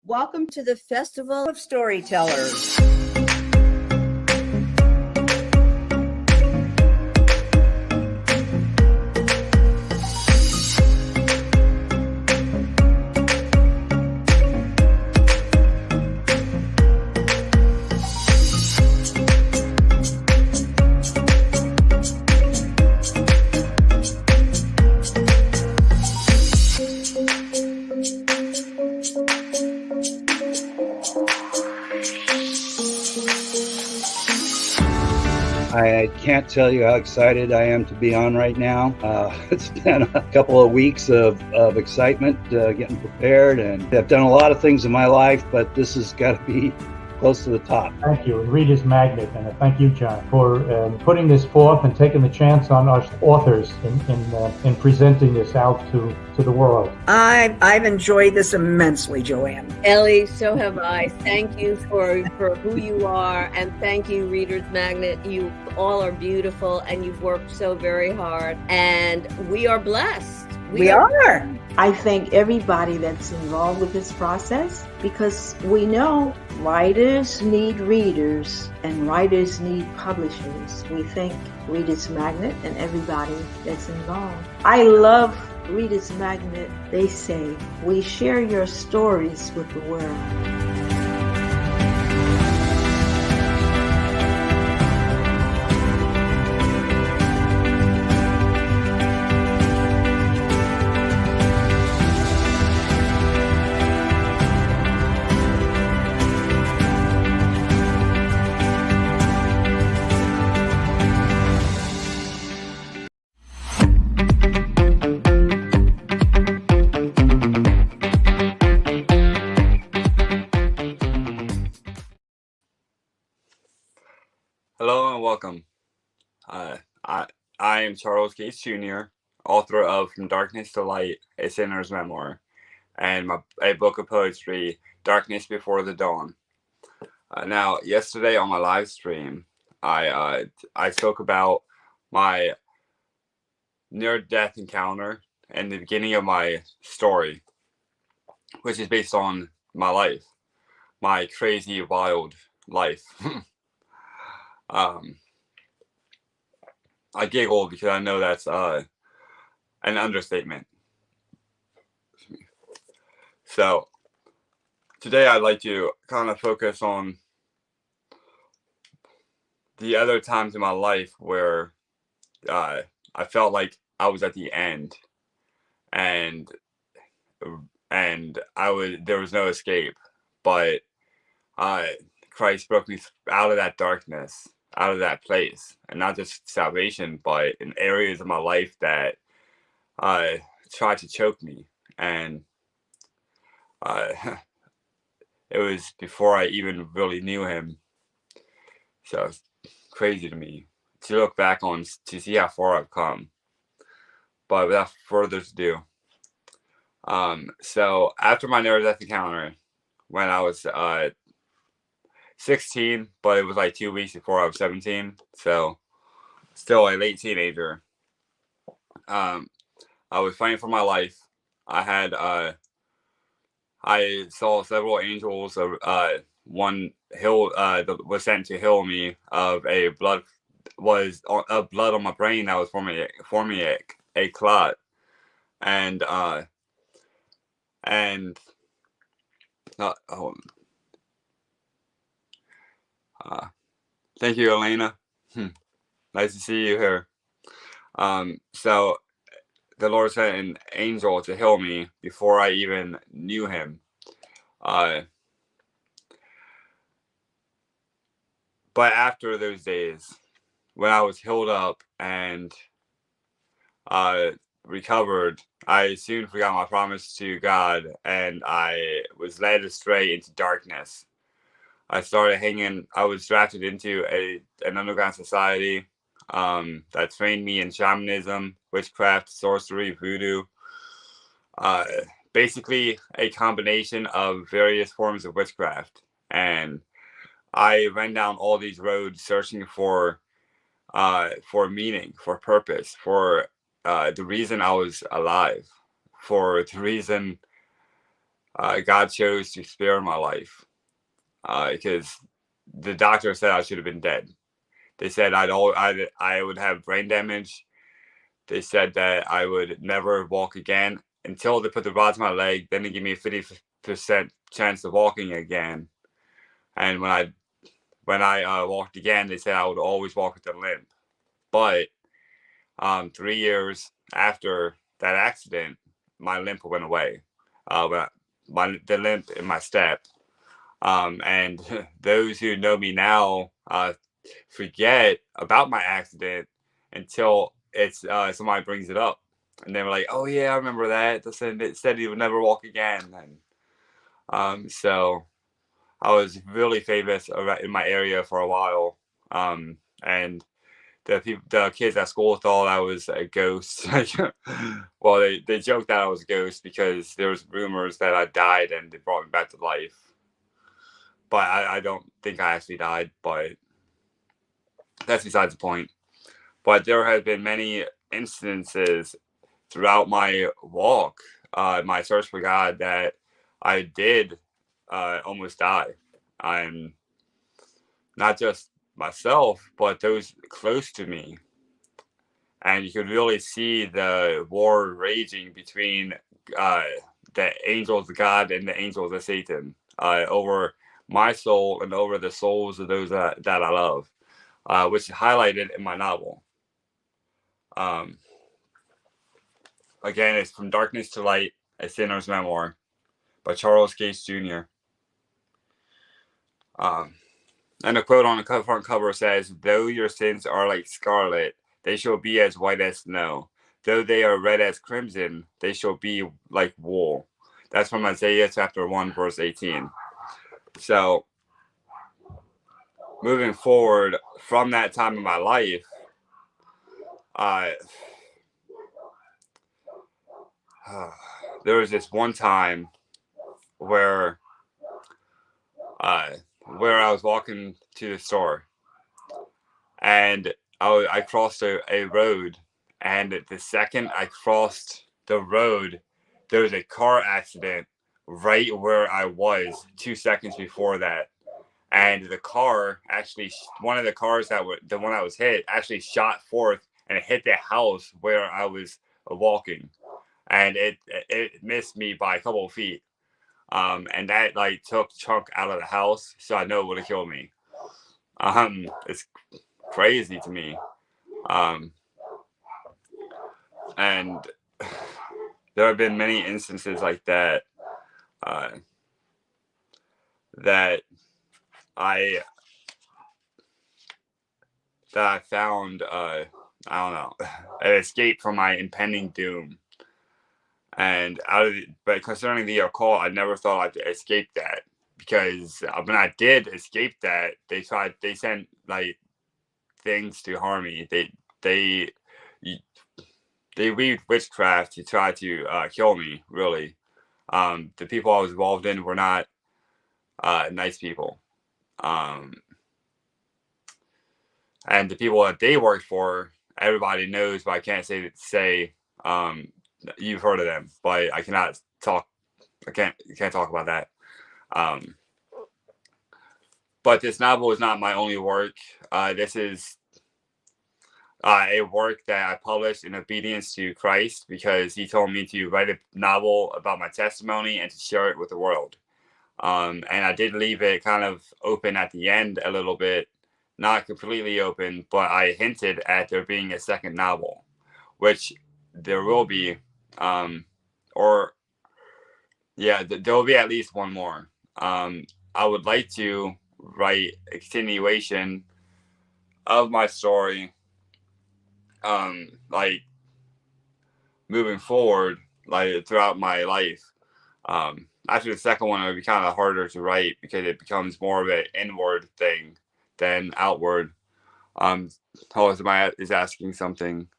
Welcome to the Festival of Storytellers. I can't tell you how excited I am to be on right now. It's been a couple of weeks of excitement getting prepared, and I've done a lot of things in my life, but this has got to be close to the top. Thank you, Reader's Magnet, and thank you, John, for putting this forth and taking the chance on our authors in presenting this out to the world. I've enjoyed this immensely, Joanne. Ellie, so have I. Thank you for who you are, and thank you, Reader's Magnet. You all are beautiful, and you've worked so very hard, and we are blessed. We are. I thank everybody that's involved with this process, because we know writers need readers and writers need publishers. We thank Reader's Magnet and everybody that's involved. I love Reader's Magnet. They say, we share your stories with the world. Hello and welcome. I am Charles Gates Jr., author of From Darkness to Light, A Sinner's Memoir, and a book of poetry, Darkness Before the Dawn. Now, yesterday on my live stream, I spoke about my near-death encounter and the beginning of my story, which is based on my life, my crazy, wild life. I giggle because I know that's an understatement. So today I'd like to kind of focus on the other times in my life where I felt like I was at the end, and there was no escape, but Christ broke me out of that darkness, out of that place, and not just salvation, but in areas of my life that tried to choke me. And it was before I even really knew him. So it's crazy to me to look back on, to see how far I've come. But without further ado, so after my near-death encounter, when I was 16, but it was like 2 weeks before I was 17, so still a late teenager. I was fighting for my life. I saw several angels. One was sent to heal me of a blood on my brain that was forming a clot, and thank you, Elena. Nice to see you here. So the Lord sent an angel to heal me before I even knew him. But after those days, when I was healed up and recovered, I soon forgot my promise to God, and I was led astray into darkness. I was drafted into an underground society that trained me in shamanism, witchcraft, sorcery, voodoo. Basically a combination of various forms of witchcraft. And I ran down all these roads searching for meaning, for purpose, for the reason I was alive, for the reason God chose to spare my life because the doctor said I should have been dead. They said I would have brain damage. They said that I would never walk again until they put the rods in my leg. Then they gave me a 50% chance of walking again. And when I walked again, they said I would always walk with a limp. But 3 years after that accident, my limp went away. The limp in my step. And those who know me now forget about my accident until it's somebody brings it up, and they were like, "Oh yeah, I remember that." It said he would never walk again, and so I was really famous in my area for a while, and the kids at school thought I was a ghost. Well, they joked that I was a ghost because there was rumors that I died and they brought me back to life. But I don't think I actually died, but that's besides the point. But there have been many instances throughout my walk, my search for God, that I did almost die. I'm not just myself, but those close to me. And you could really see the war raging between the angels of God and the angels of Satan over my soul and over the souls of those that I love, which is highlighted in my novel. Again, it's From Darkness to Light, A Sinner's Memoir by Charles Gates Jr. And a quote on the front cover says, "Though your sins are like scarlet, they shall be as white as snow. Though they are red as crimson, they shall be like wool." That's from Isaiah chapter 1, verse 18. So, moving forward from that time in my life, there was this one time where I was walking to the store, and I crossed a road, and the second I crossed the road, there was a car accident right where I was 2 seconds before that. And the car actually, one of the cars the one that was hit, actually shot forth and it hit the house where I was walking, and it missed me by a couple of feet. And that like took chunk out of the house, so I know it would have killed me. It's crazy to me. And there have been many instances like that, that I found, I don't know, an escape from my impending doom. And but concerning the occult, I never thought I'd escape that, because when I did escape that, they sent like things to harm me. They weaved witchcraft to try to kill me. Really, the people I was involved in were not nice people, and the people that they worked for, everybody knows, but I can't say. You've heard of them, but I cannot talk. I can't talk about that. But this novel is not my only work. This is a work that I published in obedience to Christ, because he told me to write a novel about my testimony and to share it with the world. And I did leave it kind of open at the end a little bit, not completely open, but I hinted at there being a second novel, which there will be. There will be at least one more. I would like to write a continuation of my story, like moving forward, like throughout my life. After the second one, it would be kind of harder to write because it becomes more of an inward thing than outward. Somebody is asking something.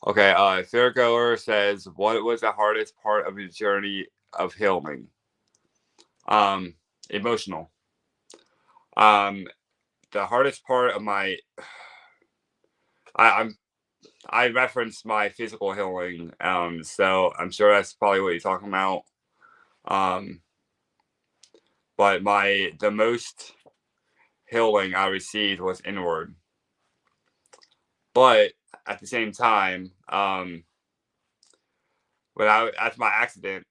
Okay, Fairgoer says, what was the hardest part of your journey of healing? Emotional. The hardest part of my, I'm I referenced my physical healing, so I'm sure that's probably what you're talking about. But the most healing I received was inward. But at the same time, after my accident,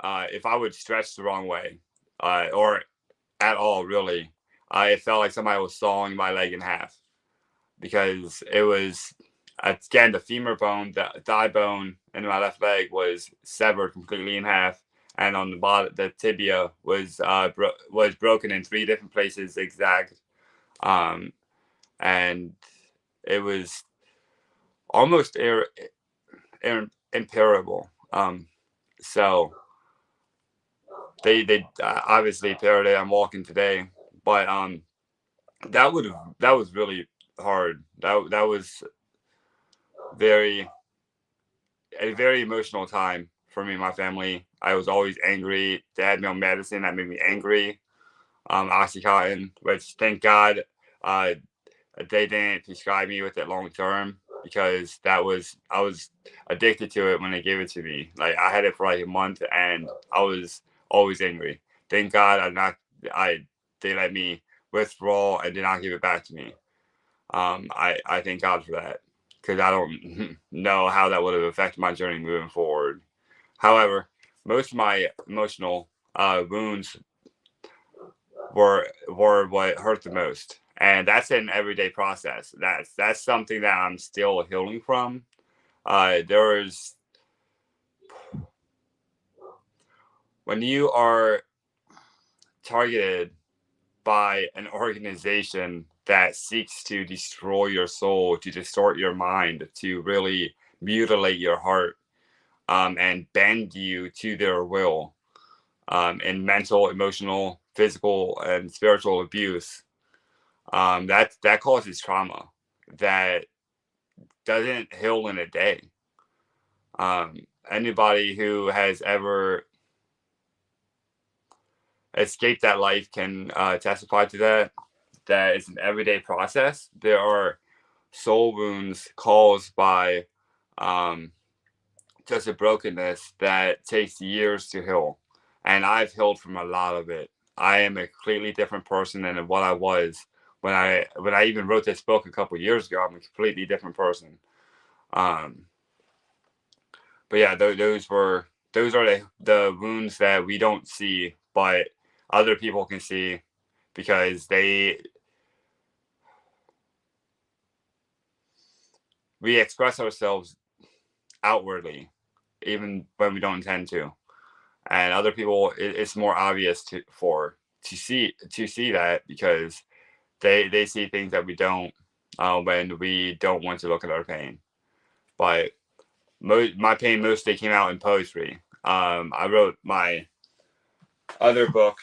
if I would stretch the wrong way, or at all, really, it felt like somebody was sawing my leg in half, because it was, again, the femur bone, the thigh bone in my left leg was severed completely in half, and on the bottom, the tibia was broken in 3 different places, zigzag, and it was almost imparable. So they obviously repaired it. I'm walking today, but that was really hard. That was a very emotional time for me and my family. I was always angry. They had me on medicine that made me angry. Oxycontin, which thank God they didn't prescribe me with it long term, because I was addicted to it when they gave it to me. Like, I had it for like a month and I was always angry. Thank God they let me withdraw and did not give it back to me. I thank God for that, because I don't know how that would have affected my journey moving forward. However, most of my emotional wounds were what hurt the most, and that's an everyday process. That's something that I'm still healing from. When you are targeted by an organization that seeks to destroy your soul, to distort your mind, to really mutilate your heart, and bend you to their will, in mental, emotional, physical, and spiritual abuse, that causes trauma that doesn't heal in a day. Anybody who has ever escaped that life can testify to that. That it's an everyday process. There are soul wounds caused by just a brokenness that takes years to heal, and I've healed from a lot of it. I am a completely different person than what I was when I even wrote this book a couple years ago. I'm a completely different person. But yeah, those are the wounds that we don't see, but other people can see, because we express ourselves outwardly, even when we don't intend to, and other people, it's more obvious to see that, because they see things that we don't, when we don't want to look at our pain. But my pain mostly came out in poetry. I wrote my other book,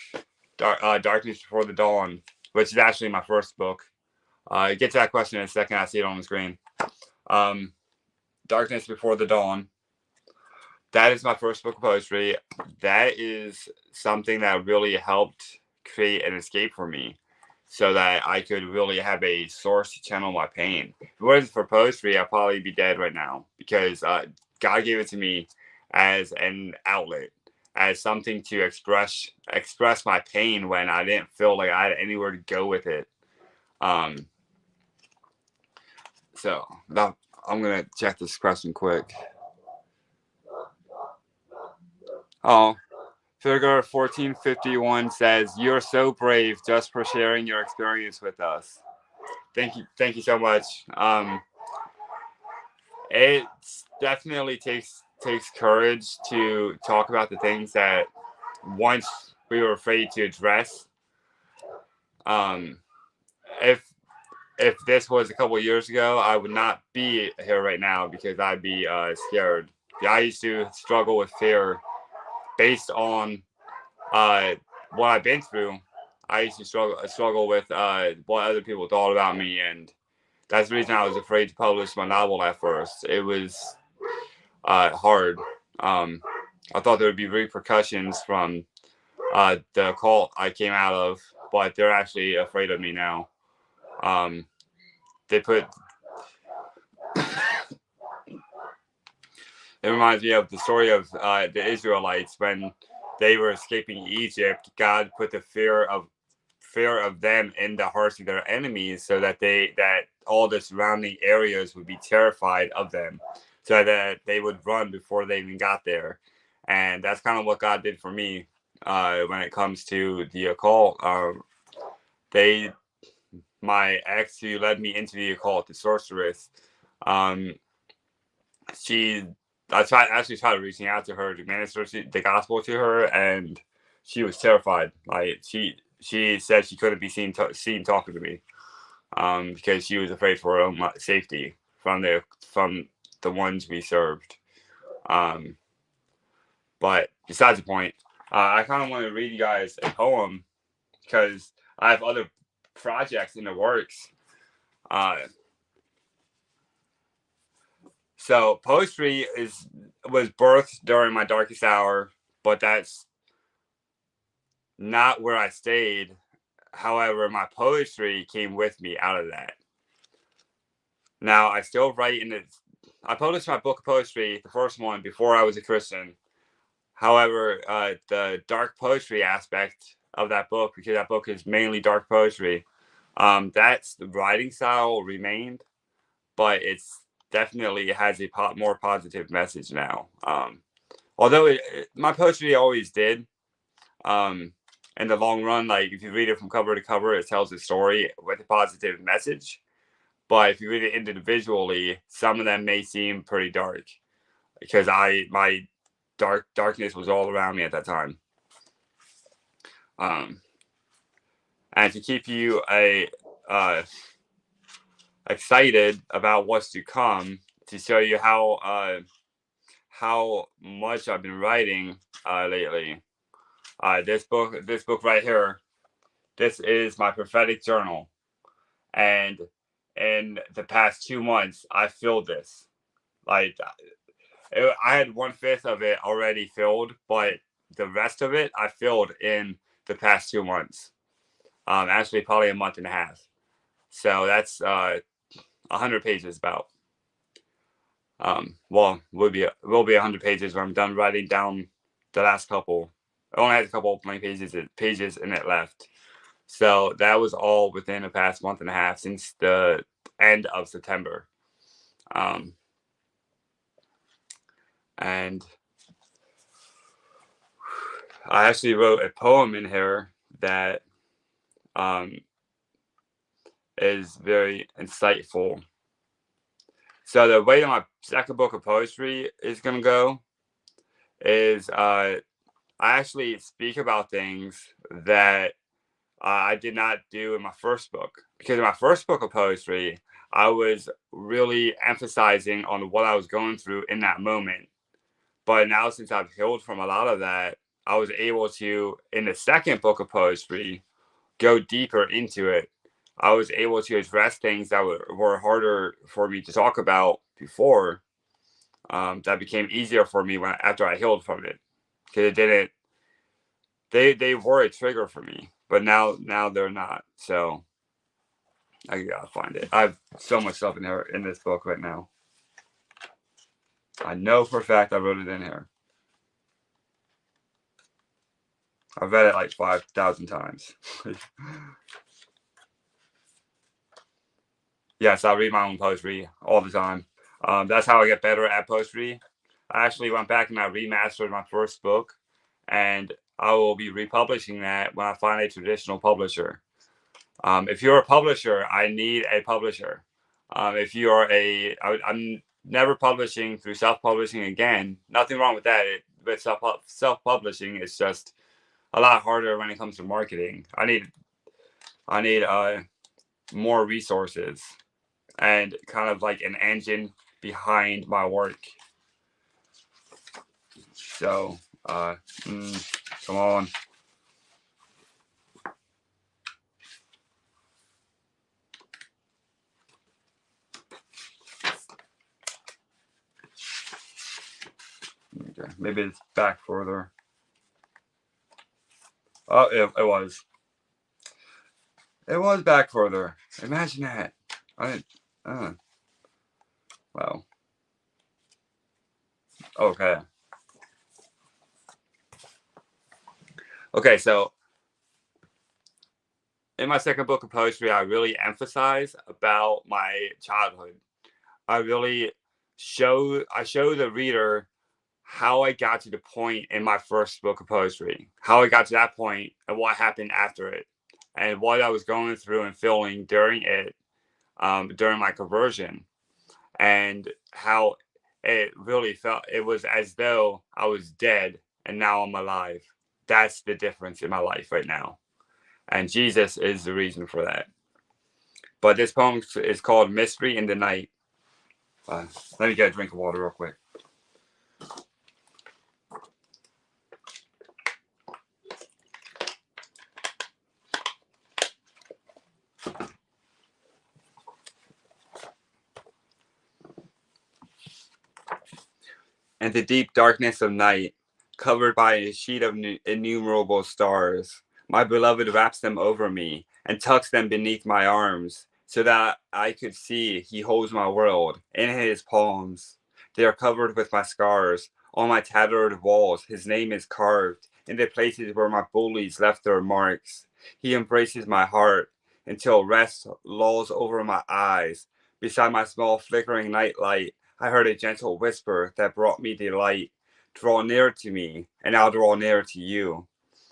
Darkness Before the Dawn, which is actually my first book. Get to that question in a second. I see it on the screen. Darkness Before the Dawn. That is my first book of poetry. That is something that really helped create an escape for me, so that I could really have a source to channel my pain. If it wasn't for poetry, I'd probably be dead right now, because God gave it to me as an outlet, as something to express my pain when I didn't feel like I had anywhere to go with it. So now I'm gonna check this question quick. Oh, Figure 1451 says, "You're so brave just for sharing your experience with us." Thank you so much. It definitely takes courage to talk about the things that once we were afraid to address. If this was a couple of years ago, I would not be here right now, because I'd be scared. I used to struggle with fear based on what I've been through. I used to struggle with what other people thought about me, and that's the reason I was afraid to publish my novel at first. It was hard. I thought there would be repercussions from the cult I came out of, but they're actually afraid of me now. They put It reminds me of the story of the Israelites when they were escaping Egypt. God put the fear of them in the hearts of their enemies, so that all the surrounding areas would be terrified of them, so that they would run before they even got there. And that's kind of what God did for me when it comes to the occult. My ex, who led me into the occult, the sorceress, I tried reaching out to her to minister the gospel to her, and she was terrified. Like she said she couldn't be seen talking to me, because she was afraid for her own safety from the ones we served. But besides the point, I kind of want to read you guys a poem because I have other projects in the works. So poetry was birthed during my darkest hour, but that's not where I stayed. However, my poetry came with me out of that. Now I still write I published my book of poetry, the first one, before I was a Christian. However, the dark poetry aspect of that book, because that book is mainly dark poetry, that's the writing style remained, but it's definitely has a more positive message now. Although my poetry always did, in the long run, like if you read it from cover to cover, it tells a story with a positive message. But if you read it individually, some of them may seem pretty dark, because my darkness was all around me at that time. And to keep you excited about what's to come, to show you how much I've been writing lately. This book right here, this is my prophetic journal, and in the past 2 months, I filled this. Like I had 1/5 of it already filled, but the rest of it I filled in the past 2 months. Actually, probably a month and a half. So that's 100 pages about. Well, will be 100 pages when I'm done writing down the last couple. It only has a couple of blank pages in it left. So that was all within the past month and a half, since the end of September. And I actually wrote a poem in here that is very insightful. So the way that my second book of poetry is going to go is I actually speak about things that I did not do in my first book. Because in my first book of poetry, I was really emphasizing on what I was going through in that moment. But now, since I've healed from a lot of that, I was able to, in the second book of poetry, go deeper into it. I was able to address things that were harder for me to talk about before. That became easier for me after I healed from it, because it didn't. They were a trigger for me, but now they're not. So I gotta find it. I have so much stuff in this book right now. I know for a fact I wrote it in here. I've read it like 5,000 times. Yes, I read my own poetry all the time. That's how I get better at poetry. I actually went back and I remastered my first book, and I will be republishing that when I find a traditional publisher. If you're a publisher, I need a publisher. If you are I'm never publishing through self-publishing again. Nothing wrong with that. But self-publishing is just a lot harder when it comes to marketing. I need more resources and kind of like an engine behind my work. So, come on. Okay, maybe it's back further. Oh, it was. It was back further. Imagine that. Wow. Okay. Okay, so in my second book of poetry, I really emphasize about my childhood. I show the reader how I got to the point in my first book of poetry, how I got to that point and what happened after it, and what I was going through and feeling during it, during my conversion, and how it really felt. It was as though I was dead and now I'm alive. That's the difference in my life right now. And Jesus is the reason for that. But this poem is called Mystery in the Night. Let me get a drink of water real quick. In the deep darkness of night, covered by a sheet of innumerable stars, my beloved wraps them over me and tucks them beneath my arms, so that I could see he holds my world in his palms. They are covered with my scars. On my tattered walls, his name is carved in the places where my bullies left their marks. He embraces my heart until rest lulls over my eyes. Beside my small flickering nightlight, I heard a gentle whisper that brought me delight. Draw near to me, and I'll draw near to you.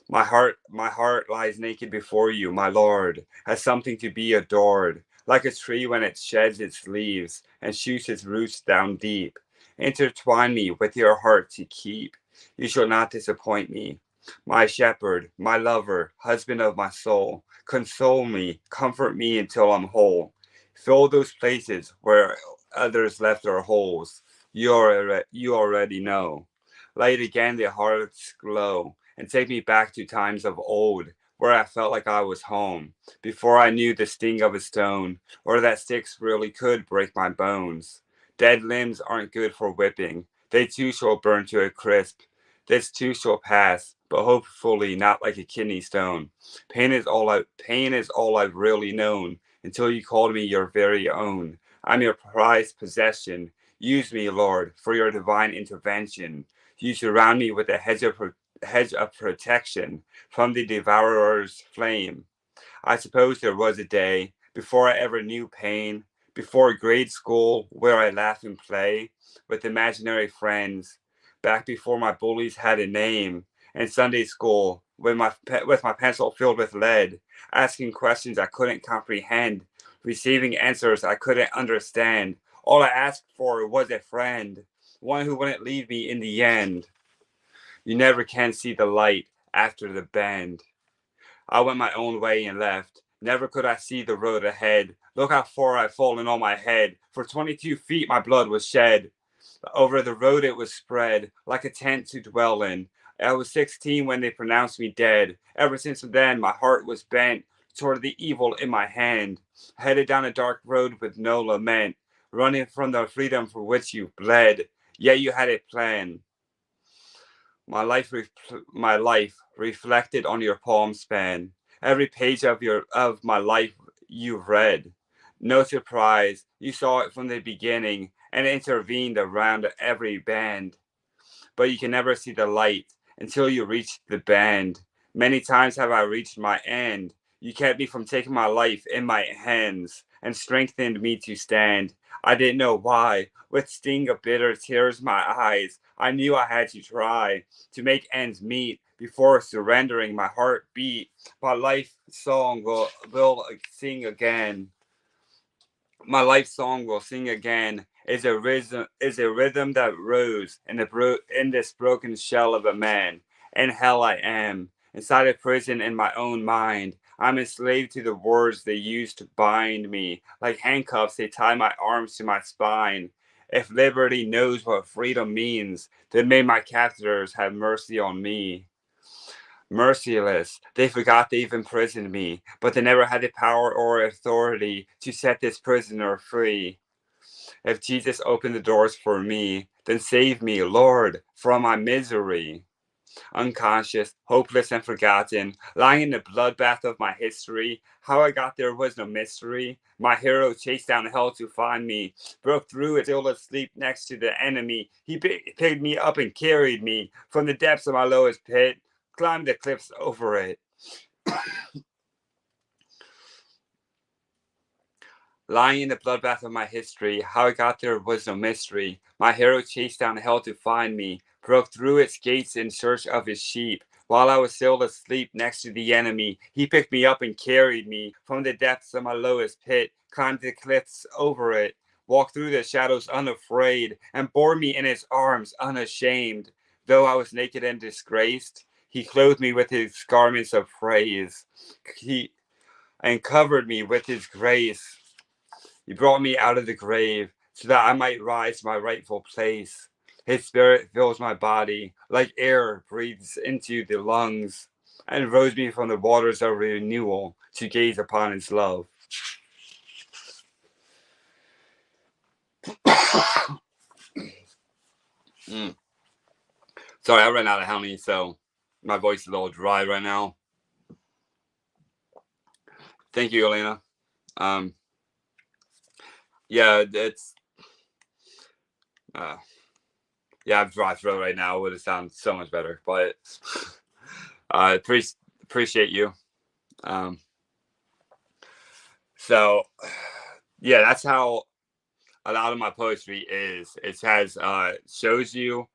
My heart lies naked before you, my Lord, as something to be adored, like a tree when it sheds its leaves and shoots its roots down deep. Intertwine me with your heart to keep. You shall not disappoint me. My shepherd, my lover, husband of my soul, console me, comfort me until I'm whole. Fill those places where others left their holes. You already know. Light again the heart's glow, and take me back to times of old, where I felt like I was home, before I knew the sting of a stone, or that sticks really could break my bones. Dead limbs aren't good for whipping. They too shall burn to a crisp. This too shall pass, but hopefully not like a kidney stone. Pain is all I've really known, until you called me your very own. I'm your prized possession. Use me, Lord, for your divine intervention. You surround me with a hedge of protection from the devourer's flame. I suppose there was a day before I ever knew pain, before grade school where I laugh and play with imaginary friends, back before my bullies had a name, and Sunday school with my pencil filled with lead, asking questions I couldn't comprehend, receiving answers I couldn't understand. All I asked for was a friend, one who wouldn't leave me in the end. You never can see the light after the bend. I went my own way and left. Never could I see the road ahead. Look how far I've fallen on my head. For 22 feet my blood was shed. Over the road it was spread, like a tent to dwell in. I was 16 when they pronounced me dead. Ever since then my heart was bent toward the evil in my hand. Headed down a dark road with no lament, running from the freedom for which you bled. Yet you had a plan. My life reflected on your palm span. Every page of my life you've read. No surprise, you saw it from the beginning and intervened around every bend. But you can never see the light until you reach the bend. Many times have I reached my end. You kept me from taking my life in my hands and strengthened me to stand. I didn't know why. With sting of bitter tears my eyes, I knew I had to try to make ends meet before surrendering my heartbeat. My life song will sing again. My life song will sing again. Is a rhythm that rose in this broken shell of a man. In hell I am, inside a prison in my own mind. I'm enslaved to the words they use to bind me. Like handcuffs, they tie my arms to my spine. If liberty knows what freedom means, then may my captors have mercy on me. Merciless, they forgot they've imprisoned me, but they never had the power or authority to set this prisoner free. If Jesus opened the doors for me, then save me, Lord, from my misery. unconscious, hopeless, and forgotten, lying in the bloodbath of my history. How I got there was no mystery. My hero chased down hell to find me, broke through it, still asleep next to the enemy. He picked me up and carried me from the depths of my lowest pit, climbed the cliffs over it. Lying in the bloodbath of my history, how I got there was no mystery. My hero chased down hell to find me, broke through its gates in search of his sheep. While I was still asleep next to the enemy, he picked me up and carried me from the depths of my lowest pit, climbed the cliffs over it, walked through the shadows unafraid, and bore me in his arms unashamed. Though I was naked and disgraced, he clothed me with his garments of praise, and covered me with his grace. He brought me out of the grave so that I might rise to my rightful place. His spirit fills my body like air breathes into the lungs, and rose me from the waters of renewal to gaze upon his love. Sorry, I ran out of honey, so my voice is a little dry right now. Thank you, Elena. Yeah, it's yeah, I have dry throat right now. It would have sounded so much better, but I appreciate you. So yeah, that's how a lot of my poetry is. It has shows you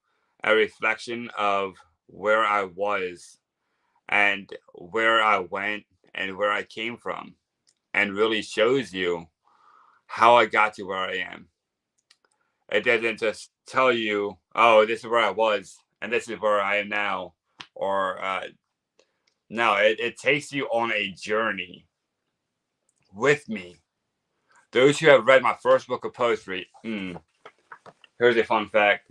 a reflection of where I was and where I went and where I came from, and really shows you how I got to where I am. It doesn't just tell you, oh, this is where I was and this is where I am now, or no, it takes you on a journey with me. Those who have read my first book of poetry, here's a fun fact.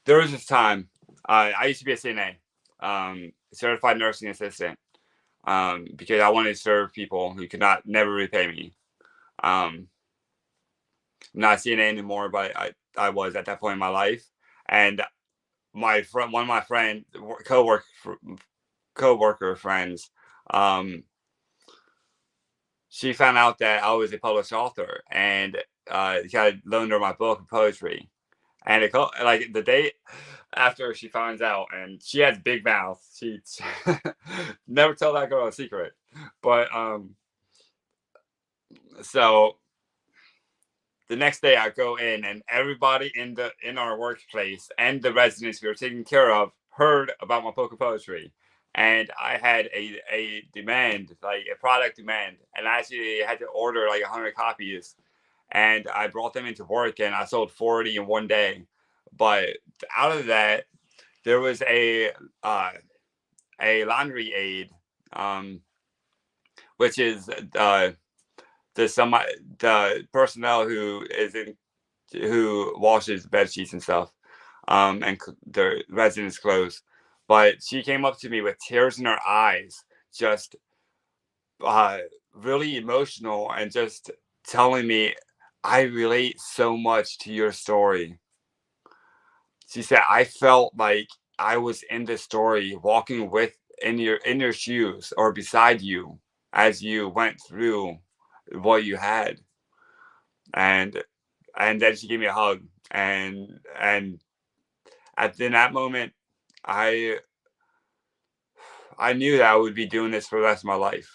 There was this time, I used to be a CNA, certified nursing assistant, because I wanted to serve people who could never repay me. I'm not a CNA anymore, but I was at that point in my life. And my friend, one of my co-worker friends, she found out that I was a published author, and she had loaned her my book of poetry. And like the day after she finds out, and she has big mouth. She never tell that girl a secret. But so the next day I go in, and everybody in our workplace and the residents we were taking care of heard about my book of poetry. And I had a demand, like a product demand, and I actually had to order like 100 copies. And I brought them into work, and I sold 40 in one day. But out of that, there was a laundry aid, which is the personnel who washes bed sheets and stuff, and the residents' clothes. But she came up to me with tears in her eyes, just really emotional, and just telling me, I relate so much to your story. She said, I felt like I was in the story, walking in your shoes or beside you as you went through what you had. And then she gave me a hug. And in that moment, I knew that I would be doing this for the rest of my life.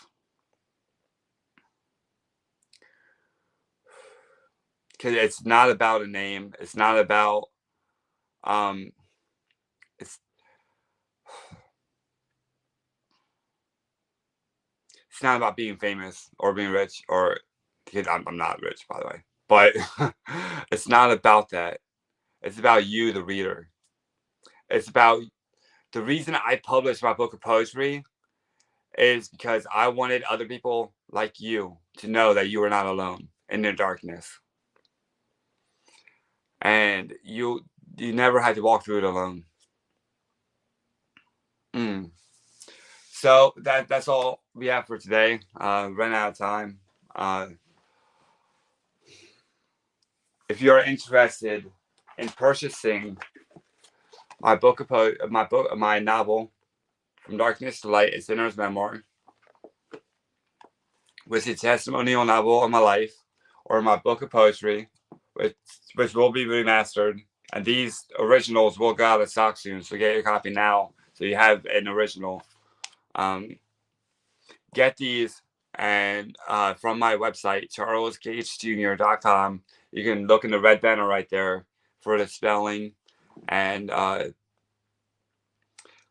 Because it's not about a name. It's not about it's not about being famous or being rich, or because I'm not rich, by the way. But it's not about that. It's about you, the reader. It's about the reason I published my book of poetry is because I wanted other people like you to know that you were not alone in their darkness. And you never had to walk through it alone. So that's all we have for today. Ran out of time. If you're interested in purchasing my novel, From Darkness to Light, a Sinner's Memoir, which is a testimonial novel of my life, or my book of poetry, which will be remastered. And these originals will go out of stock soon, so get your copy now so you have an original. Get these and from my website, charlesgatesjr.com. You can look in the red banner right there for the spelling, and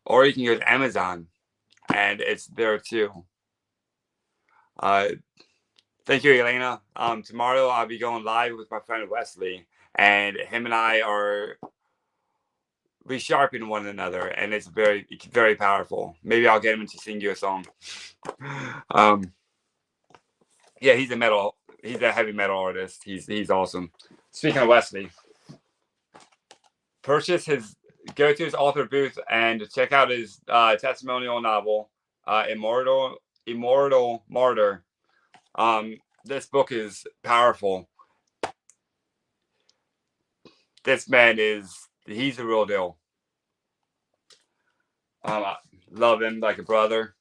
or you can go to Amazon, and it's there too. Thank you, Elena. Tomorrow I'll be going live with my friend Wesley, and him and I are resharpening one another, and it's very, very powerful. Maybe I'll get him to sing you a song. Yeah, he's a heavy metal artist. He's awesome. Speaking of Wesley, go to his author booth and check out his testimonial novel, Immortal Martyr. This book is powerful. This man he's the real deal. I love him like a brother.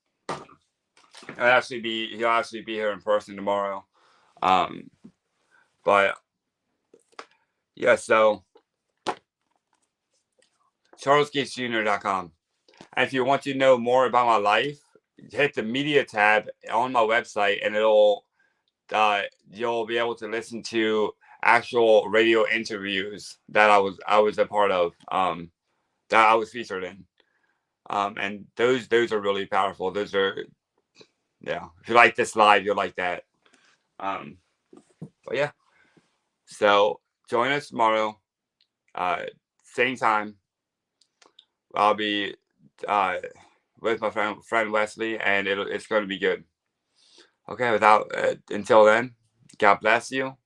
He'll actually be here in person tomorrow. But yeah, so charlesgatesjr.com. And if you want to know more about my life, hit the media tab on my website, and you'll be able to listen to actual radio interviews that I was a part of, that I was featured in. And those are really powerful. Those are, yeah. If you like this live, you'll like that. But yeah. So join us tomorrow, same time. I'll be with my friend Wesley, and it's going to be good. Okay. Until then, God bless you.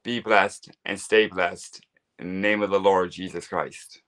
Be blessed and stay blessed in the name of the Lord Jesus Christ.